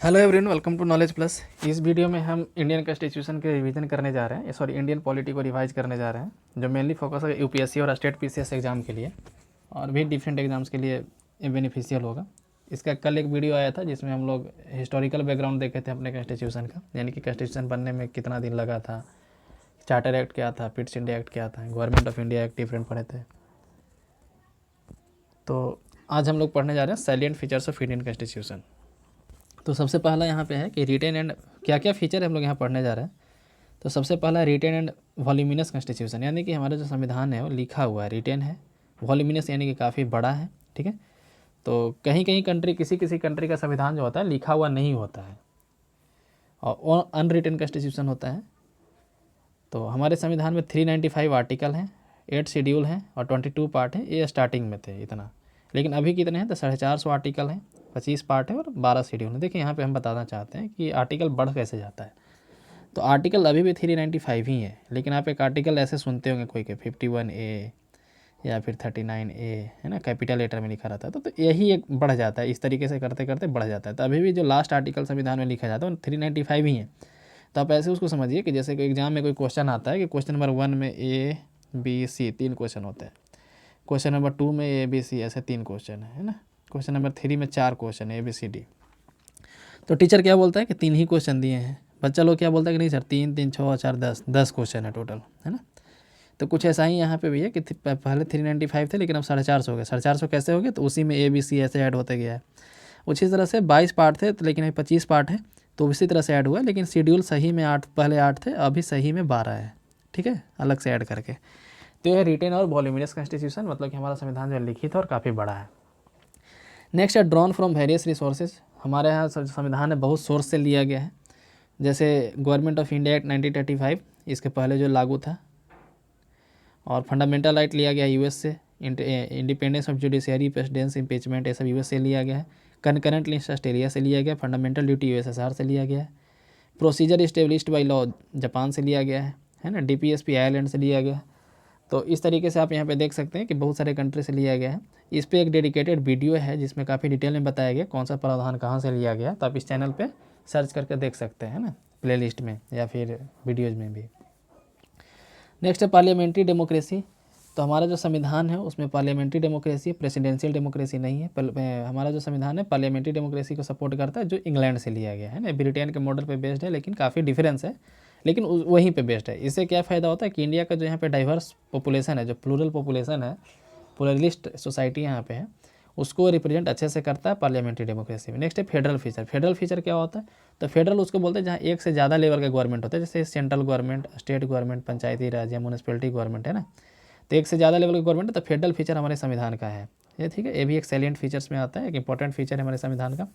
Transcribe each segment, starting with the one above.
Hello everyone, welcome to knowledge plus. इस video में हम इंडियन कॉन्स्टिट्यूशन के रिवीजन करने जा रहे हैं, सॉरी इंडियन पॉलिटी को रिवाइज करने जा रहे हैं, जो मेनली फोकस है यूपीएससी और स्टेट पीसीएस एग्जाम के लिए और भी डिफरेंट एग्जाम्स के लिए बेनिफिशियल होगा। इसका कल एक वीडियो आया था जिसमें हम लोग हिस्टोरिकल बैकग्राउंड देखे थे अपने कॉन्स्टिट्यूशन का, यानी कि कॉन्स्टिट्यूशन बनने में कितना दिन लगा था, चार्टर एक्ट क्या था, पिट्स इंडिया एक्ट क्या था, government of India act different पढ़े थे। तो आज हम लोग पढ़ने जा रहे हैं salient features of Indian constitution. तो सबसे पहला यहाँ पे है कि रिटेन एंड क्या क्या फीचर है हम लोग यहाँ पढ़ने जा रहे हैं। तो सबसे पहला रिटेन एंड वॉल्यूमिनस कॉन्स्टिट्यूशन, यानी कि हमारा जो संविधान है वो लिखा हुआ है, रिटेन है, वॉल्यूमिनस यानी कि काफ़ी बड़ा है। ठीक है, तो कहीं कहीं कंट्री, किसी किसी कंट्री का संविधान जो होता है लिखा हुआ नहीं होता है और अनरिटेन कॉन्स्टिट्यूशन होता है। तो हमारे संविधान में 395 आर्टिकल हैं, 8 शेड्यूल हैं और 22 पार्ट हैं। ये स्टार्टिंग में थे इतना, लेकिन अभी कितने हैं तो 450 आर्टिकल हैं, 25 पार्ट है और 12 शेड्यूल है। देखिए यहाँ पे हम बताना चाहते हैं कि आर्टिकल बढ़ कैसे जाता है। तो आर्टिकल अभी भी 395 ही है, लेकिन आप एक आर्टिकल ऐसे सुनते होंगे कोई के 51A या फिर 39A, है ना, कैपिटल लेटर में लिखा रहता है। तो यही एक बढ़ जाता है, इस तरीके से करते करते बढ़ जाता है। तो अभी भी जो लास्ट आर्टिकल संविधान में लिखा जाता है वो 395 ही है। तो आप ऐसे उसको समझिए कि जैसे कोई एग्जाम में कोई क्वेश्चन आता है कि क्वेश्चन नंबर 1 में A B C 3 क्वेश्चन होते हैं, क्वेश्चन नंबर 2 में ABC ऐसे 3 क्वेश्चन है ना, क्वेश्चन नंबर 3 में 4 क्वेश्चन है ABCD। तो टीचर क्या बोलता है कि 3 ही क्वेश्चन दिए हैं, बच्चा लोग क्या बोलता है कि नहीं सर 3 3 6 4 10 क्वेश्चन है टोटल, है ना। तो कुछ ऐसा ही यहाँ पे भी है कि पहले 395 थे लेकिन अब 450 हो गए। 450 कैसे हो गए, तो उसी में ABC ऐसे ऐड होते गया है। उसी तरह से 22 पार्ट थे तो लेकिन अभी 25 पार्ट है, तो इसी तरह से ऐड हुआ है। लेकिन शेड्यूल सही में 8, पहले 8 थे, अभी सही में 12 है। ठीक है, अलग से ऐड करके। तो यह रिटेन और वॉल्यूमिनस कॉन्स्टिट्यूशन, मतलब कि हमारा संविधान जो लिखित है और काफ़ी बड़ा है। नेक्स्ट है ड्रॉन फ्रॉम वेरियस रिसोर्सेज। हमारे यहाँ संविधान है बहुत सोर्स से लिया गया है, जैसे गवर्नमेंट ऑफ इंडिया एक्ट 1935, इसके पहले जो लागू था, और फंडामेंटल राइट लिया गया यूएस से, independence of judiciary, precedence, impeachment, ये सब यूएस से लिया गया है। कंकरेंट लिस्ट ऑस्ट्रेलिया से लिया गया, फंडामेंटल ड्यूटी यूएसएसआर से लिया गया है। Procedure established by law Japan से लिया गया है ना, डीपीएसपी आयरलैंड से लिया गया है। तो इस तरीके से आप यहाँ पे देख सकते हैं कि बहुत सारे कंट्री से लिया गया है। इस पे एक डेडिकेटेड वीडियो है जिसमें काफ़ी डिटेल में बताया गया कौन सा प्रावधान कहाँ से लिया गया। तो आप इस चैनल पे सर्च करके देख सकते हैं ना, प्लेलिस्ट में या फिर वीडियोज़ में भी। नेक्स्ट है पार्लियामेंट्री डेमोक्रेसी। तो हमारा जो संविधान है उसमें पार्लियामेंट्री डेमोक्रेसी है, प्रेसिडेंशियल डेमोक्रेसी नहीं है। हमारा जो संविधान है पार्लियामेंट्री डेमोक्रेसी को सपोर्ट करता है, जो इंग्लैंड से लिया गया है ना, ब्रिटेन के मॉडल पे बेस्ड है, लेकिन काफ़ी डिफरेंस है, लेकिन वहीं पे बेस्ड है। इससे क्या फ़ायदा होता है कि इंडिया का जो यहाँ पे डाइवर्स पॉपुलेशन है, जो प्लूरल पॉपुलेशन है, प्लूरलिस्ट सोसाइटी यहाँ पे है, उसको रिप्रेजेंट अच्छे से करता है पार्लियामेंट्री डेमोक्रेसी में। नेक्स्ट है फेडरल फीचर। फेडरल फीचर क्या होता है, तो फेडरल उसको बोलते हैं जहाँ एक से ज़्यादा लेवल का गवर्नमेंट होता है, जैसे सेंट्रल गवर्नमेंट, स्टेट गवर्नमेंट, पंचायती राज या म्यूनसिपैलिटी गवर्नमेंट, है ना। तो एक से ज़्यादा लेवल का गवर्नमेंट है, तो फेडरल फीचर हमारे संविधान का है ये। ठीक है, ये भी एक सैलिएंट फीचर्स में आता है, एक इंपॉर्टेंट फीचर है हमारे संविधान का,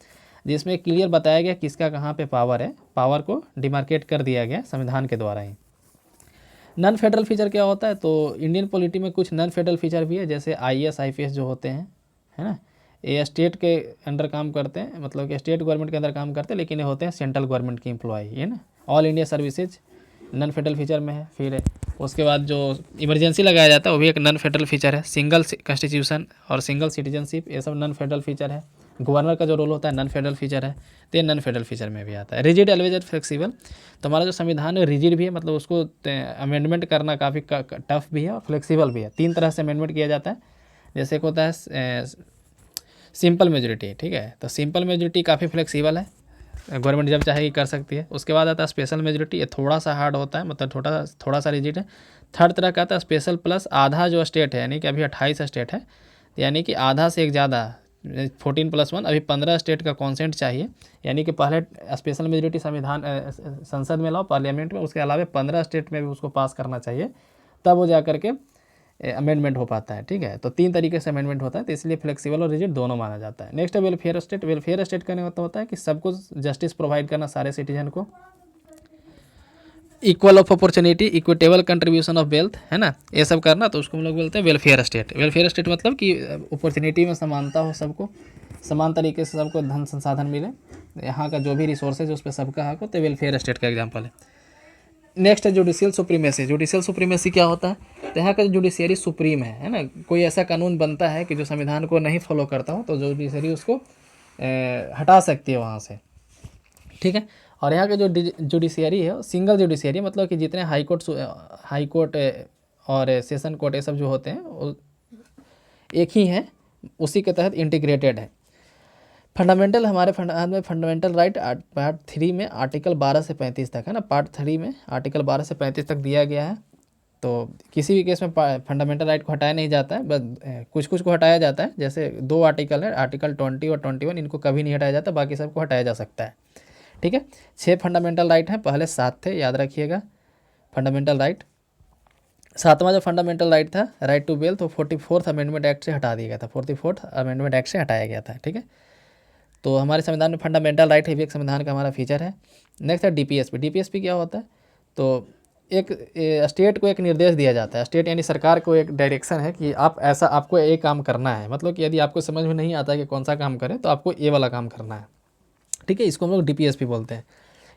जिसमें क्लियर बताया गया किसका कहाँ पे पावर है, पावर को डिमार्केट कर दिया गया संविधान के द्वारा ही। नॉन फेडरल फीचर क्या होता है, तो इंडियन पॉलिटी में कुछ नॉन फेडरल फीचर भी है, जैसे IAS IPS जो होते हैं, है ना, ये स्टेट के अंडर काम करते हैं, मतलब कि स्टेट गवर्नमेंट के अंदर काम करते हैं, लेकिन ये होते हैं सेंट्रल गवर्नमेंट की एम्प्लॉय, है ना। All India services non federal feature में है। फिर उसके बाद जो इमरजेंसी लगाया जाता है वो भी एक नॉन फेडरल फीचर है। सिंगल कॉन्स्टिट्यूशन और सिंगल सिटीजनशिप, ये सब नॉन फेडरल फीचर है। गवर्नर का जो रोल होता है नॉन फेडरल फीचर है, तो ये नॉन फेडरल फीचर में भी आता है। रिजिड एलवेज एंड फ्लेक्सिबल, तो हमारा जो संविधान है रिजिड भी है, मतलब उसको अमेंडमेंट करना काफ़ी टफ भी है और फ्लेक्सिबल भी है। 3 तरह से अमेंडमेंट किया जाता है। जैसे एक होता है सिंपल मेजोरिटी, ठीक है, तो सिंपल मेजोरिटी काफ़ी फ्लेक्सिबल है, गवर्नमेंट जब चाहेगी कर सकती है। उसके बाद आता है स्पेशल मेजोरिटी, ये थोड़ा सा हार्ड होता है, मतलब थोड़ा सा रिजिड है। थर्ड तरह का आता है स्पेशल प्लस आधा जो स्टेट है, यानी कि अभी 28 स्टेट है, यानी कि आधा से एक ज़्यादा 14+1, अभी 15 स्टेट का कॉन्सेंट चाहिए, यानी कि पहले स्पेशल मेजोरिटी संविधान संसद में लाओ, पार्लियामेंट में, उसके अलावा 15 स्टेट में भी उसको पास करना चाहिए, तब वो जा करके अमेंडमेंट हो पाता है। ठीक है, तो 3 तरीके से अमेंडमेंट होता है, तो इसलिए फ्लेक्सिबल और रिजिड दोनों माना जाता है। नेक्स्ट है वेलफेयर स्टेट। वेलफेयर स्टेट का होता है कि सबको जस्टिस प्रोवाइड करना, सारे सिटीजन को, equal of opportunity, equitable contribution of wealth, है ना, ये सब करना, तो उसको हम लोग बोलते हैं वेलफेयर स्टेट। वेलफेयर स्टेट मतलब कि अपॉर्चुनिटी में समानता हो, सबको समान तरीके से सबको धन संसाधन मिले, यहाँ का जो भी रिसोर्सेज उस पर सबका हक हो, तो वेलफेयर स्टेट का एग्जाम्पल है। नेक्स्ट है जुडिशियल सुप्रीमेसी। जुडिशियल सुप्रीमेसी क्या होता है, तो यहाँ का जो जुडिशियरी सुप्रीम है ना, कोई ऐसा कानून बनता है कि जो संविधान को नहीं फॉलो करता हो, तो जुडिशियरी उसको हटा सकती है वहाँ से। ठीक है। और यहाँ के जो जुडिशियरी है सिंगल जुडिशियरी, मतलब कि जितने हाई कोर्ट और सेशन कोर्ट ये सब जो होते हैं वो एक ही हैं, उसी के तहत इंटीग्रेटेड है। फंडामेंटल हमारे फंडामेंटल राइट पार्ट 3 में आर्टिकल 12 से 35 तक है ना, पार्ट 3 में आर्टिकल 12 से 35 तक दिया गया है। तो किसी भी केस में फंडामेंटल राइट को हटाया नहीं जाता है, बस कुछ कुछ को हटाया जाता है। जैसे 2 आर्टिकल है, आर्टिकल 20 और 21, इनको कभी नहीं हटाया जाता, बाकी सबको हटाया जा सकता है। ठीक है। 6 फंडामेंटल राइट हैं, पहले 7 थे, याद रखिएगा फंडामेंटल राइट। 7वां जो फंडामेंटल राइट था, राइट टू बेल, तो 44th अमेंडमेंट एक्ट से हटा दिया गया था, 44th अमेंडमेंट एक्ट से हटाया गया था। ठीक है। तो हमारे संविधान में फंडामेंटल राइट है, भी एक संविधान का हमारा फीचर है। नेक्स्ट है डीपीएसपी। डीपीएसपी क्या होता है? तो एक स्टेट को एक निर्देश दिया जाता है, स्टेट यानी सरकार को एक डायरेक्शन है कि आप ऐसा, आपको ये काम करना है। मतलब कि यदि आपको समझ में नहीं आता है कि कौन सा काम करें, तो आपको ये वाला काम करना है। ठीक है, इसको हम लोग डीपीएसपी बोलते हैं।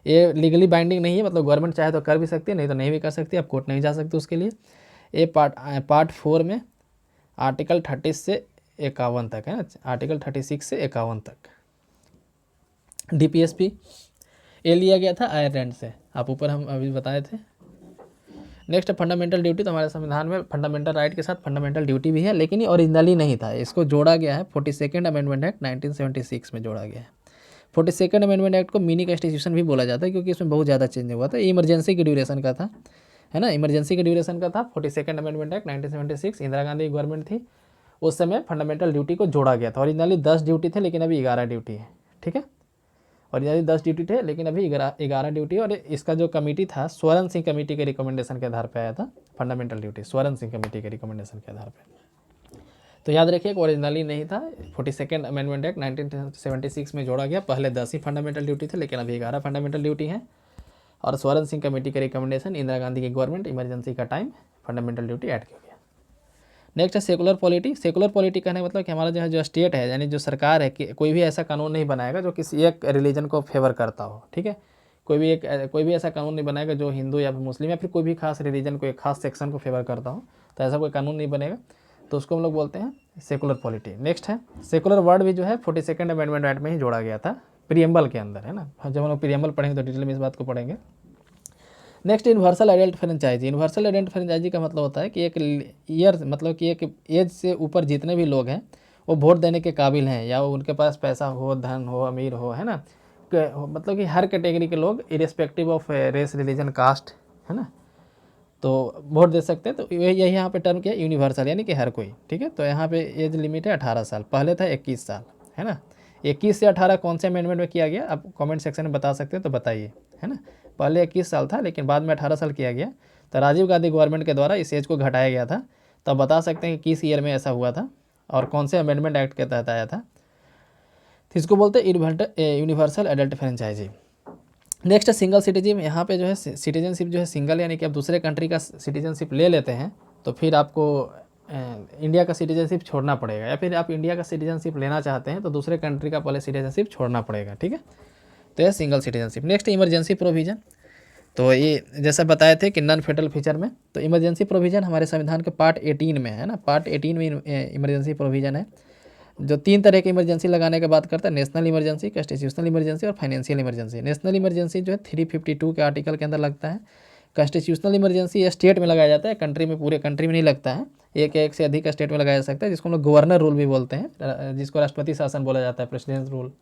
ये लीगली बाइंडिंग नहीं है, मतलब गवर्नमेंट चाहे तो कर भी सकती है, नहीं तो नहीं भी कर सकती, आप कोर्ट नहीं जा सकते उसके लिए। ये पार्ट 4 में आर्टिकल 30 से 51 तक है ना, आर्टिकल 36 से 51 तक डीपीएसपी ये लिया गया था आयरलैंड से, आप ऊपर हम अभी बताए थे। Next fundamental duty. तो हमारे संविधान में फंडामेंटल राइट के साथ फंडामेंटल ड्यूटी भी है, लेकिन ये ओरिजिनली नहीं था, इसको जोड़ा गया है 42nd अमेंडमेंट एक्ट 1976 में जोड़ा गया है। 42nd अमेंडमेंट एक्ट को मिनी कॉन्स्टिट्यूशन भी बोला जाता है, क्योंकि इसमें बहुत ज़्यादा चेंज हुआ था। ये इमरजेंसी के ड्यूरेशन का था, है ना, इमरजेंसी के ड्यूरेशन का था। 42nd amendment act 1976, Indira Gandhi की गवर्नमेंट थी उस समय, फंडामेंटल ड्यूटी को जोड़ा गया था। ओरिजिनली 10 ड्यूटी थे, लेकिन अभी 11 ड्यूटी है। ठीक है, ओरिजिनली 10 ड्यूटी थे, लेकिन अभी 11 ड्यूटी। और इसका जो कमेटी था, स्वर्ण सिंह कमेटी के रिकमेंडेशन के आधार पर आया था फंडामेंटल ड्यूटी, स्वर्ण सिंह कमेटी के रिकमेंडेशन के आधार पर। तो याद रखिए, ओरिजिनली नहीं था। 42nd अमेंडमेंट एक्ट 1976 में जोड़ा गया। पहले 10 ही फंडामेंटल ड्यूटी थे, लेकिन अभी 11 फंडामेंटल ड्यूटी हैं। और स्वर्ण सिंह कमेटी के रिकमेंडेशन, इंदिरा गांधी की गवर्नमेंट, इमरजेंसी का टाइम, फंडामेंटल ड्यूटी ऐड किया गया। नेक्स्ट है सेकुलर पॉलिटी। सेकुलर पॉलिटी कहने का मतलब कि हमारा जो स्टेट है, यानी जो सरकार है, कि कोई भी ऐसा कानून नहीं बनाएगा जो किसी एक रिलीजन को फेवर करता हो। ठीक है, कोई भी ऐसा कानून नहीं बनाएगा जो हिंदू या फिर मुस्लिम या फिर कोई भी खास रिलीजन को, एक खास सेक्शन को फेवर करता हो, तो ऐसा कोई कानून नहीं बनेगा। तो उसको हम लोग बोलते हैं सेकुलर पॉलिटी। नेक्स्ट है सेकुलर वर्ड, भी जो है 42nd अमेंडमेंट एक्ट में ही जोड़ा गया था, प्रीएम्बल के अंदर, है ना। जब हम लोग प्रीएम्बल पढ़ेंगे तो डिटेल में इस बात को पढ़ेंगे। Next universal adult franchise. Universal adult franchise का मतलब होता है कि एक ईयर, मतलब कि एक एज से ऊपर जितने भी लोग हैं वो वोट देने के काबिल हैं, या उनके पास पैसा हो, धन हो, अमीर हो, है ना, मतलब कि हर कैटेगरी के लोग irrespective of race, religion, caste, है ना, तो वोट दे सकते हैं। तो यही यहाँ पे टर्म क्या है, यूनिवर्सल, यानी कि हर कोई। ठीक है, तो यहाँ पे एज लिमिट है 18 साल, पहले था 21 साल, है ना। 21 से 18 कौन से अमेंडमेंट में किया गया, आप कमेंट सेक्शन में बता सकते हैं तो बताइए, है ना। पहले 21 साल था, लेकिन बाद में 18 साल किया गया। तो राजीव गांधी गवर्नमेंट के द्वारा इस एज को घटाया गया था। तो आप बता सकते हैं कि किस ईयर में ऐसा हुआ था और कौन से अमेंडमेंट एक्ट के तहत आया था। तो इसको बोलते हैं यूनिवर्सल एडल्ट फ्रेंचाइजी। नेक्स्ट है सिंगल सिटीजन। यहाँ पे जो है सिटीजनशिप जो है सिंगल, यानी कि आप दूसरे कंट्री का सिटीजनशिप ले लेते हैं तो फिर आपको इंडिया का सिटीजनशिप छोड़ना पड़ेगा, या फिर आप इंडिया का सिटीजनशिप लेना चाहते हैं तो दूसरे कंट्री का पहले सिटीजनशिप छोड़ना पड़ेगा। ठीक है, तो यह single citizenship. Next emergency provision. तो ये जैसा बताए थे कि नॉन फेडरल फीचर में, तो इमरजेंसी प्रोविज़न हमारे संविधान के पार्ट 18 में है ना, पार्ट 18 में इमरजेंसी प्रोविज़न है, जो 3 तरह की इमरजेंसी लगाने के बात करता है, नेशनल इमरजेंसी, कॉन्स्टिट्यूशनल इमरजेंसी और फाइनेंशियल इमरजेंसी। नेशनल इमरजेंसी जो है 352 के आर्टिकल के अंदर लगता है। कॉन्स्टिट्यूशनल इमरजेंसी स्टेट में लगाया जाता है, कंट्री में, पूरे कंट्री में नहीं लगता है, एक से अधिक स्टेट में लगाया जा सकता है, जिसको हम लोग गवर्नर रूल भी बोलते हैं, जिसको राष्ट्रपति शासन बोला जाता है, प्रेसिडेंट रूल।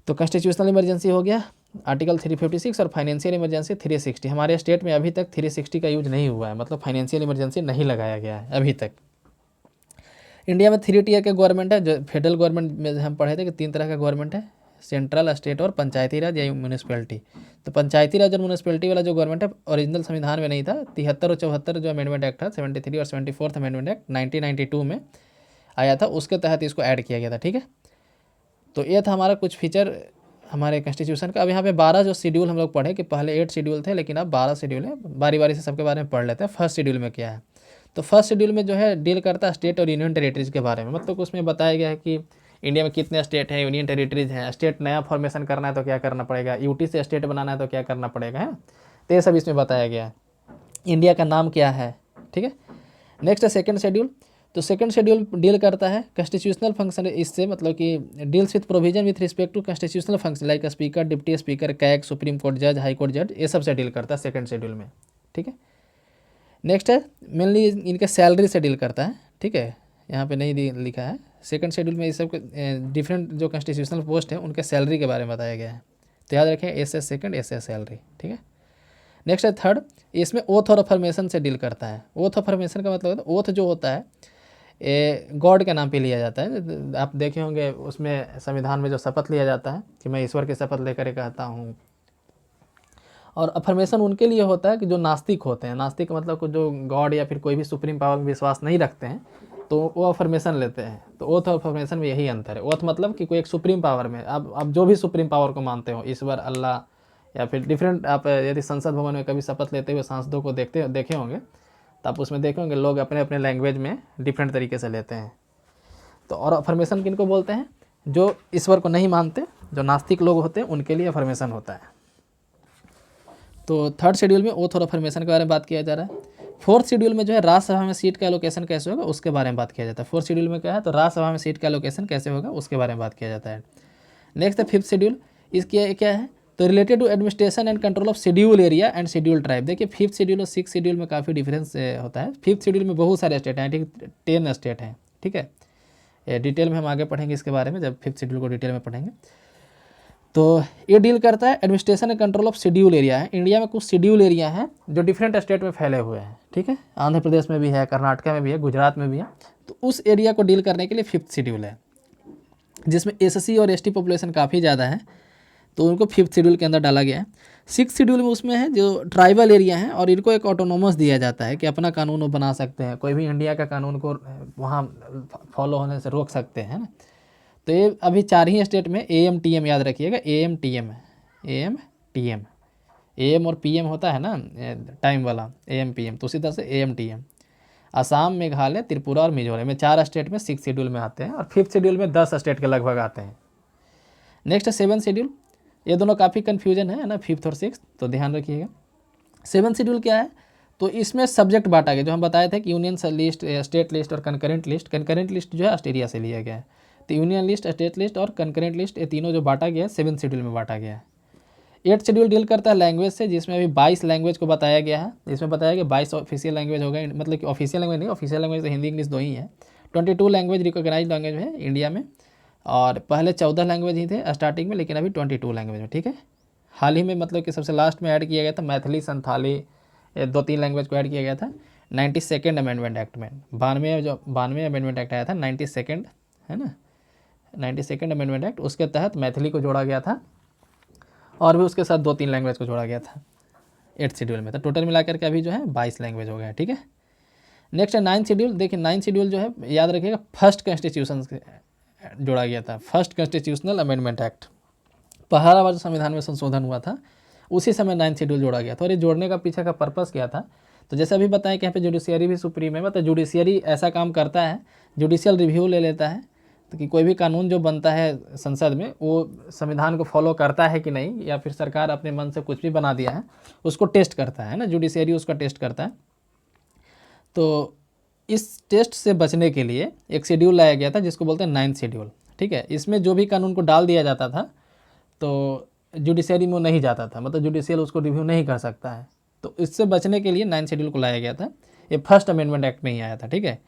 तो कॉन्स्टिट्यूशनल इमरजेंसी हो गया आर्टिकल 356, और फाइनेंशियल इमरजेंसी 360। हमारे स्टेट में अभी तक 360 का यूज नहीं हुआ है, मतलब फाइनेंशियल इमरजेंसी नहीं लगाया गया है अभी तक। इंडिया में 3 टियर के गवर्नमेंट है, जो फेडरल गवर्नमेंट में हम पढ़े थे कि 3 तरह का गवर्नमेंट है, सेंट्रल, स्टेट और पंचायती राज या म्यूनिसिपैलिटी। तो पंचायती राज और म्यूनिसिपैलिटी वाला जो गवर्नमेंट है ओरिजिनल संविधान में नहीं था। 73 और 74 जो अमेंडमेंट एक्ट था, 73 और 74th अमेंडमेंट एक्ट 1992 में आया था, उसके तहत इसको ऐड किया गया था। ठीक है, तो ये था हमारा कुछ फीचर हमारे कॉन्स्टिट्यूशन का। अब यहाँ पे 12 जो शेड्यूल हम लोग पढ़े, कि पहले 8 शेड्यूल थे, लेकिन अब 12 शेड्यूल है। बारी बारी से सबके बारे में पढ़ लेते हैं। फर्स्ट शेड्यूल में क्या है, तो फर्स्ट शेड्यूल में जो है डील करता है स्टेट और यूनियन टेरिटरीज के बारे में। मतलब उसमें बताया गया है कि इंडिया में कितने स्टेट हैं, यूनियन टेरिटरीज हैं, स्टेट नया फॉर्मेशन करना है तो क्या करना पड़ेगा, यूटी से स्टेट बनाना है तो क्या करना पड़ेगा, है। तो ये सब इसमें बताया गया है। इंडिया का नाम क्या है, ठीक है। नेक्स्ट है सेकेंड शेड्यूल। तो सेकंड शेड्यूल डील करता है कॉन्स्टिट्यूशनल फंक्शन, इससे मतलब कि deals with provision with respect to constitutional function like speaker, deputy speaker, CAG, supreme court जज, हाई कोर्ट जज, ये सब से डील करता है सेकंड शेड्यूल में। ठीक है, नेक्स्ट है मेनली इनके सैलरी से डील करता है। ठीक है, यहाँ पे नहीं लिखा है, सेकंड शेड्यूल में ये सब डिफरेंट जो कॉन्स्टिट्यूशनल पोस्ट है उनके सैलरी के बारे में बताया गया है, तो याद रखें एस सेकंड एस सैलरी। ठीक है, नेक्स्ट है थर्ड, इसमें ओथ और अफर्मेशन से डील करता है। ओथ अफर्मेशन का मतलब ओथ जो होता है गॉड के नाम पे लिया जाता है। आप देखे होंगे उसमें संविधान में जो शपथ लिया जाता है कि मैं ईश्वर की शपथ लेकर कहता हूँ। और अफर्मेशन उनके लिए होता है कि जो नास्तिक होते हैं, नास्तिक मतलब को जो गॉड या फिर कोई भी सुप्रीम पावर में विश्वास नहीं रखते हैं, तो वो अफर्मेशन लेते हैं। तो ओथ और अफर्मेशन में यही अंतर है। ओथ मतलब कि कोई एक सुप्रीम पावर में, आप जो भी सुप्रीम पावर को मानते हो, ईश्वर, अल्लाह या फिर डिफरेंट, आप यदि संसद भवन में कभी शपथ लेते हुए सांसदों को देखे होंगे तो आप उसमें देखे होंगे लोग अपने अपने लैंग्वेज में डिफरेंट तरीके से लेते हैं। तो और अफर्मेशन किनको बोलते हैं? जो ईश्वर को नहीं मानते, जो नास्तिक लोग होते हैं, उनके लिए अफर्मेशन होता है। तो थर्ड शेड्यूल में ओथ और अफर्मेशन के बारे में बात किया जा रहा है। फोर्थ शेड्यूल में जो है राज्यसभा में सीट का एलोकेशन कैसे होगा उसके बारे में बात किया जाता है। फोर्थ शेड्यूल में क्या है, तो राज्यसभा में सीट का एलोकेशन कैसे होगा उसके बारे में बात किया जाता है। नेक्स्ट है फिफ्थ शेड्यूल, इसके क्या है, तो related to administration and control of schedule area and schedule tribe. देखिए फिफ्थ शेड्यूल और सिक्स शेड्यूल में काफ़ी डिफरेंस होता है। फिफ्थ शेड्यूल में बहुत सारे स्टेट हैं, ठीक 10 स्टेट हैं। ठीक है, डिटेल में हम आगे पढ़ेंगे इसके बारे में जब फिफ्थ शेड्यूल को डिटेल में पढ़ेंगे। तो ये डील करता है administration and control of schedule area है। इंडिया में कुछ शेड्यूल एरिया हैं जो डिफरेंट स्टेट में फैले हुए हैं। ठीक है, आंध्र प्रदेश में भी है, कर्नाटक में भी है, गुजरात में भी है। तो उस एरिया को डील करने के लिए फिफ्थ शेड्यूल है, जिसमें एससी और एसटी पॉपुलेशन काफ़ी ज़्यादा है, तो उनको फिफ्थ शेड्यूल के अंदर डाला गया है। सिक्स शेड्यूल में उसमें है जो ट्राइबल एरिया हैं और इनको एक ऑटोनोमस दिया जाता है कि अपना कानून वो बना सकते हैं, कोई भी इंडिया का कानून को वहाँ फॉलो होने से रोक सकते हैं ना। तो ये अभी 4 ही स्टेट में AM-TM याद रखिएगा, AM-TM AM और PM होता है ना टाइम वाला, AM-PM, तो उसी तरह से AM-TM। असम, मेघालय, त्रिपुरा और मिजोरम में 4 स्टेट में सिक्स शेड्यूल में आते हैं और फिफ्थ शेड्यूल में 10 स्टेट के लगभग आते हैं। नेक्स्ट है सेवन शेड्यूल, ये दोनों काफ़ी कन्फ्यूजन है ना, फिफ्थ और सिक्स, तो ध्यान रखिएगा। सेवन शेड्यूल क्या है, तो इसमें सब्जेक्ट बांटा गया, जो हम बताए थे कि यूनियन लिस्ट, स्टेट लिस्ट और कंकरेंट लिस्ट। कंकरेंट लिस्ट जो है ऑस्ट्रेलिया से लिया गया है, तो यूनियन लिस्ट, स्टेट लिस्ट और कंकरेंट लिस्ट, ये तीनों जो बांटा गया है सेवन शेड्यूल में बांटा गया है। एट शेड्यूल डील करता है लैंग्वेज से, जिसमें अभी 22 लैंग्वेज को बताया गया है। इसमें बताया गया 22 ऑफिशियल लैंग्वेज हो गए, मतलब कि ऑफिशियल लैंग्वेज नहीं, ऑफिशियल लैंग्वेज तो हिंदी इंग्लिश दो ही है। 22 लैंग्वेज रिकॉग्नाइज लैंग्वेज है इंडिया में, और पहले 14 लैंग्वेज ही थे स्टार्टिंग में, लेकिन अभी 22 लैंग्वेज में। ठीक है, हाल ही में मतलब कि सबसे लास्ट में ऐड किया गया था मैथिली, संथाली, 2-3 लैंग्वेज को ऐड किया गया था 92nd अमेंडमेंट एक्ट में। 92 अमेंडमेंट एक्ट आया था 92nd, है ना, 92nd अमेंडमेंट एक्ट, उसके तहत मैथिली को जोड़ा गया था और भी उसके साथ 2-3 लैंग्वेज को जोड़ा गया था 8th शेड्यूल में। तो टोटल मिलाकर के अभी जो है 22 लैंग्वेज हो गया। ठीक है, नेक्स्ट है 9th शेड्यूल। देखिए 9th शेड्यूल जो है याद रखिएगा फर्स्ट कॉन्स्टिट्यूशन से जोड़ा गया था, फर्स्ट कॉन्स्टिट्यूशनल अमेंडमेंट एक्ट, पहला बार जो संविधान में संशोधन हुआ था उसी समय 9th शेड्यूल जोड़ा गया था। और ये जोड़ने का पीछे का पर्पस क्या था, तो जैसे अभी बताया कि यहाँ पे जुडिशियरी भी सुप्रीम है, मतलब जुडिशियरी ऐसा काम करता है, जुडिशियल रिव्यू ले लेता है, तो कि कोई भी कानून जो बनता है संसद में वो संविधान को फॉलो करता है कि नहीं, या फिर सरकार अपने मन से कुछ भी बना दिया है, उसको टेस्ट करता है ना, जुडिशियरी उसका टेस्ट करता है। तो इस टेस्ट से बचने के लिए एक शेड्यूल लाया गया था जिसको बोलते हैं 9th शेड्यूल। ठीक है, इसमें जो भी कानून को डाल दिया जाता था तो जुडिशियरी में नहीं जाता था, मतलब जुडिशियल उसको रिव्यू नहीं कर सकता है। तो इससे बचने के लिए 9th शेड्यूल को लाया गया था, ये फर्स्ट अमेंडमेंट एक्ट में ही आया था। ठीक है,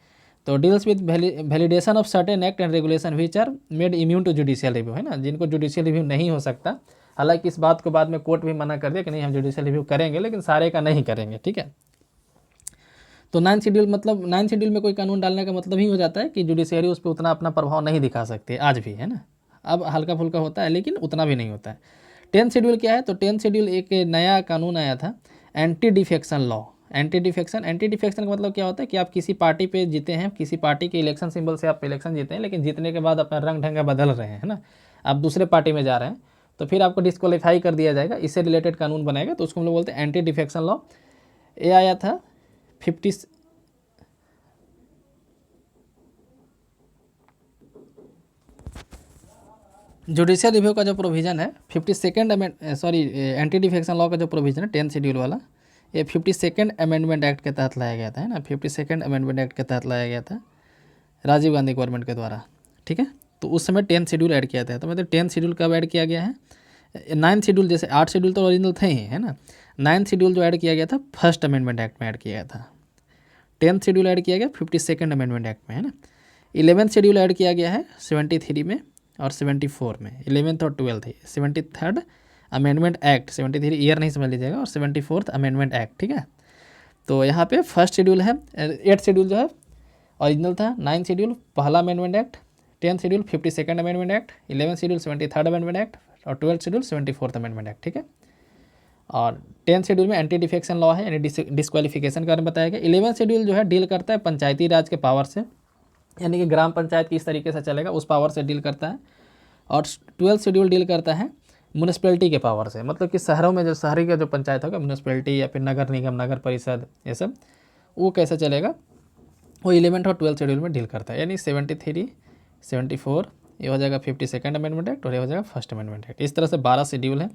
तो deals with validation of certain act and regulation which are made immune to judicial review, है ना, जिनको जुडिशियल रिव्यू नहीं हो सकता। हालांकि इस बात को बाद में कोर्ट भी मना कर दिया कि नहीं हम जुडिशियल रिव्यू करेंगे, लेकिन सारे का नहीं करेंगे। ठीक है, तो 9th शेड्यूल मतलब 9th शेड्यूल में कोई कानून डालने का मतलब ही हो जाता है कि जुडिशियरी उस पर उतना अपना प्रभाव नहीं दिखा सकती आज भी, है ना, अब हल्का फुल्का होता है लेकिन उतना भी नहीं होता है। 10th शेड्यूल क्या है, तो 10th शेड्यूल एक नया कानून आया था, anti defection law. Anti defection का मतलब क्या होता है कि आप किसी पार्टी पे जीते हैं, किसी पार्टी के इलेक्शन सिंबल से आप इलेक्शन जीते हैं, लेकिन जीतने के बाद अपना रंग ढंगा बदल रहे हैं, है ना, आप दूसरे पार्टी में जा रहे हैं, तो फिर आपको डिस्क्वालीफाई कर दिया जाएगा, इससे रिलेटेड कानून बनाएगा, तो उसको हम लोग बोलते हैं एंटी डिफेक्शन लॉ। ये आया था 50 जुडिशियल रिव्यू का जो प्रोविज़न है 52nd एंटी डिफेक्शन लॉ का जो प्रोविज़न है 10th शेड्यूल वाला, ये 52nd अमेंडमेंट एक्ट के तहत लाया गया था, है ना, 52nd अमेंडमेंट एक्ट के तहत लाया गया था। राजीव गांधी गवर्नमेंट के द्वारा, ठीक है। तो उस समय 10th शेड्यूल ऐड किया था। तो मतलब 10th शेड्यूल कब ऐड किया गया है? 9th शेड्यूल, जैसे 8 शेड्यूल तो ओरिजिनल थे ही, है ना। 9th शेड्यूल जो ऐड किया गया था फर्स्ट अमेंडमेंट एक्ट में ऐड किया गया था। 10th शेड्यूल ऐड किया गया 52nd अमेंडमेंट एक्ट में, है ना। 11th शेड्यूल ऐड किया गया है 73 में और 74 में, 11th और 12th है। 73rd अमेंडमेंट एक्ट, 73 ईयर नहीं समझ लीजिएगा, और 74th अमेंडमेंट एक्ट, ठीक है। तो यहाँ पे फर्स्ट शेड्यूल है, 8th शेड्यूल जो है ओरिजिनल था, 9th शेड्यूल पहला amendment act, 10th schedule 52nd amendment act, 11th schedule 73rd amendment act और 12th schedule 74th amendment act, ठीक है। और 10th शेड्यूल में एंटी डिफेक्शन लॉ है, यानी डिस्क्वालिफिकेशन के बारे में बताया गया। 11th शेड्यूल जो है डील करता है पंचायती राज के पावर से, यानी कि ग्राम पंचायत किस तरीके से चलेगा उस पावर से डील करता है। और 12th शेड्यूल डील करता है म्यूनिसिपैलिटी के पावर से, मतलब कि शहरों में जो शहरी का जो पंचायत होगा, म्यूनिसिपैलिटी या फिर नगर निगम, नगर परिषद, ये सब वो कैसे चलेगा, वो 11th और 12th शेड्यूल में डील करता है। यानी 73, 74 ये हो जाएगा 52nd अमेंडमेंट एक्ट और ये हो जाएगा फर्स्ट अमेंडमेंट एक्ट। इस तरह से 12 शेड्यूल हैं।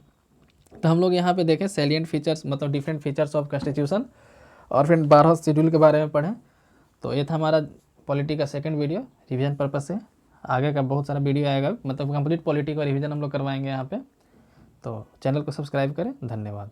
तो हम लोग यहाँ पे देखें सैलिएंट फीचर्स, मतलब डिफरेंट फीचर्स ऑफ कॉन्स्टिट्यूशन, और फिर 12 शेड्यूल के बारे में पढ़ें। तो ये था हमारा पॉलिटी का सेकंड वीडियो रिवीजन पर्पज से। आगे का बहुत सारा वीडियो आएगा, मतलब कंप्लीट पॉलिटी का रिवीजन हम लोग करवाएंगे यहाँ पे। तो चैनल को सब्सक्राइब करें। धन्यवाद।